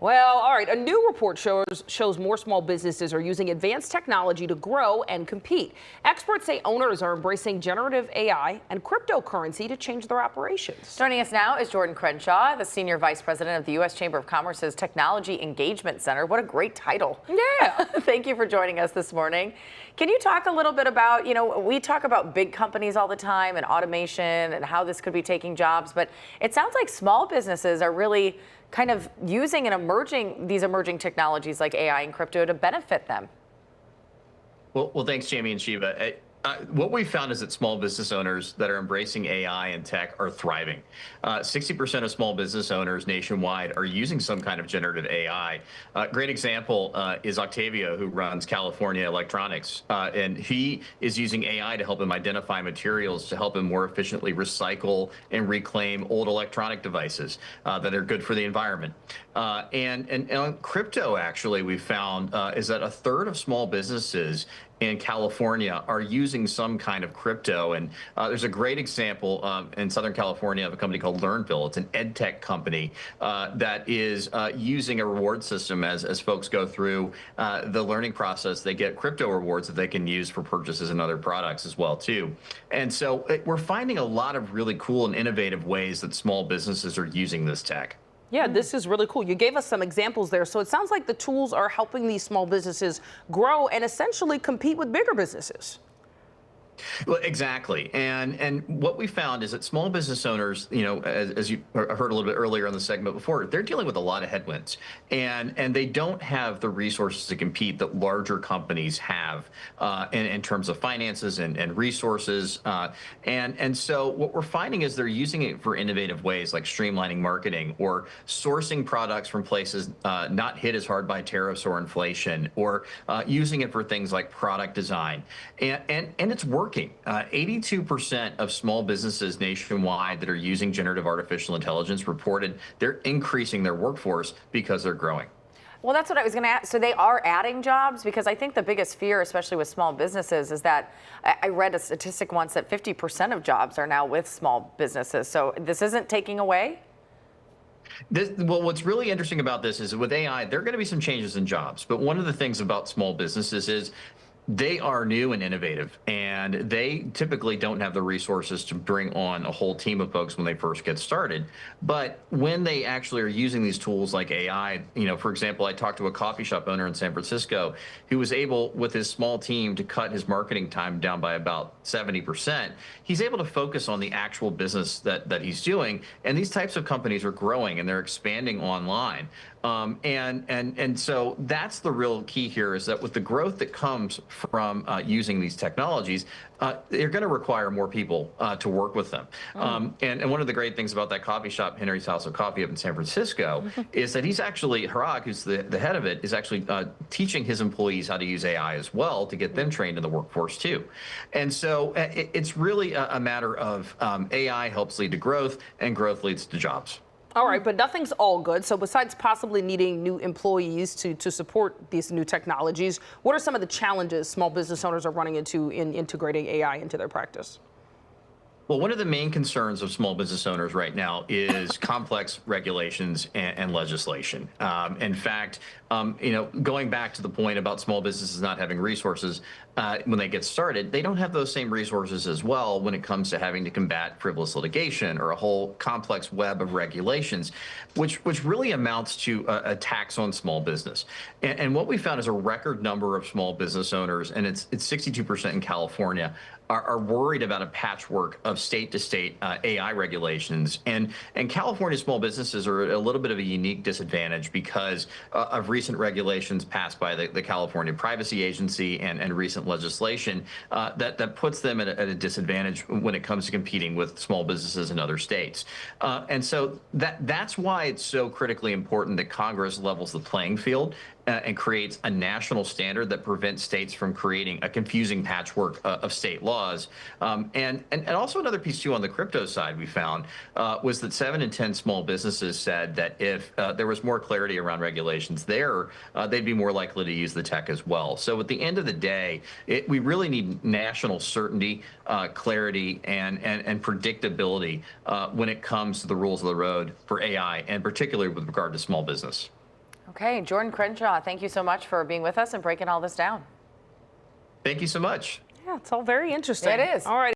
Well, all right. A new report shows more small businesses are using advanced technology to grow and compete. Experts say owners are embracing generative AI and cryptocurrency to change their operations. Joining us now is Jordan Crenshaw, the Senior Vice President of the U.S. Chamber of Commerce's Technology Engagement Center. What a great title. Yeah. Thank you for joining us this morning. Can you talk a little bit about, we talk about big companies all the time and automation and how this could be taking jobs, but it sounds like small businesses are really kind of using these emerging technologies like AI and crypto to benefit them. Well, thanks, Jamie and Shiva. What we found is that small business owners that are embracing AI and tech are thriving. 60% of small business owners nationwide are using some kind of generative AI. Great example is Octavio, who runs California Electronics, and he is using AI to help him identify materials to help him more efficiently recycle and reclaim old electronic devices that are good for the environment. And on crypto, actually, we found is that a third of small businesses in California are using some kind of crypto. And there's a great example in Southern California of a company called LearnVille. It's an ed tech company that is using a reward system as folks go through the learning process. They get crypto rewards that they can use for purchases and other products as well, too. And so we're finding a lot of really cool and innovative ways that small businesses are using this tech. Yeah, this is really cool. You gave us some examples there. So it sounds like the tools are helping these small businesses grow and essentially compete with bigger businesses. Well, exactly. And what we found is that small business owners, as you heard a little bit earlier in the segment before, they're dealing with a lot of headwinds, and they don't have the resources to compete that larger companies have in terms of finances and resources. And so what we're finding is they're using it for innovative ways like streamlining marketing or sourcing products from places not hit as hard by tariffs or inflation, or using it for things like product design. And it's working. 82% of small businesses nationwide that are using generative artificial intelligence reported they're increasing their workforce because they're growing. Well, that's what I was going to ask. So they are adding jobs? Because I think the biggest fear, especially with small businesses, is that I read a statistic once that 50% of jobs are now with small businesses. So this isn't taking away? Well, what's really interesting about this is with AI, there are going to be some changes in jobs. But one of the things about small businesses is they are new and innovative, and they typically don't have the resources to bring on a whole team of folks when they first get started. But when they actually are using these tools like AI, for example, I talked to a coffee shop owner in San Francisco who was able, with his small team, to cut his marketing time down by about 70%. He's able to focus on the actual business that he's doing, and these types of companies are growing and they're expanding online. And so that's the real key here, is that with the growth that comes from using these technologies, they're going to require more people to work with them. And one of the great things about that coffee shop, Henry's House of Coffee up in San Francisco, is that he's actually, Harag, who's the head of it, is actually teaching his employees how to use AI as well to get them trained in the workforce too. And so it's really a matter of AI helps lead to growth, and growth leads to jobs. All right, but nothing's all good. So besides possibly needing new employees to support these new technologies, what are some of the challenges small business owners are running into in integrating AI into their practice? Well, one of the main concerns of small business owners right now is complex regulations and legislation. In fact, going back to the point about small businesses not having resources when they get started, they don't have those same resources as well when it comes to having to combat frivolous litigation or a whole complex web of regulations, which really amounts to a tax on small business. And what we found is a record number of small business owners, and it's 62% in California, are worried about a patchwork of state-to-state AI regulations. And California small businesses are at a little bit of a unique disadvantage because of recent regulations passed by the California Privacy Agency and recent legislation that puts them at a disadvantage when it comes to competing with small businesses in other states. And so that's why it's so critically important that Congress levels the playing field and creates a national standard that prevents states from creating a confusing patchwork of state laws. And also another piece too on the crypto side we found was that 7 in 10 small businesses said that if there was more clarity around regulations there, they'd be more likely to use the tech as well. So at the end of the day, we really need national certainty, clarity, and predictability when it comes to the rules of the road for AI, and particularly with regard to small business. Okay, Jordan Crenshaw, thank you so much for being with us and breaking all this down. Thank you so much. Yeah, it's all very interesting. It is. All right.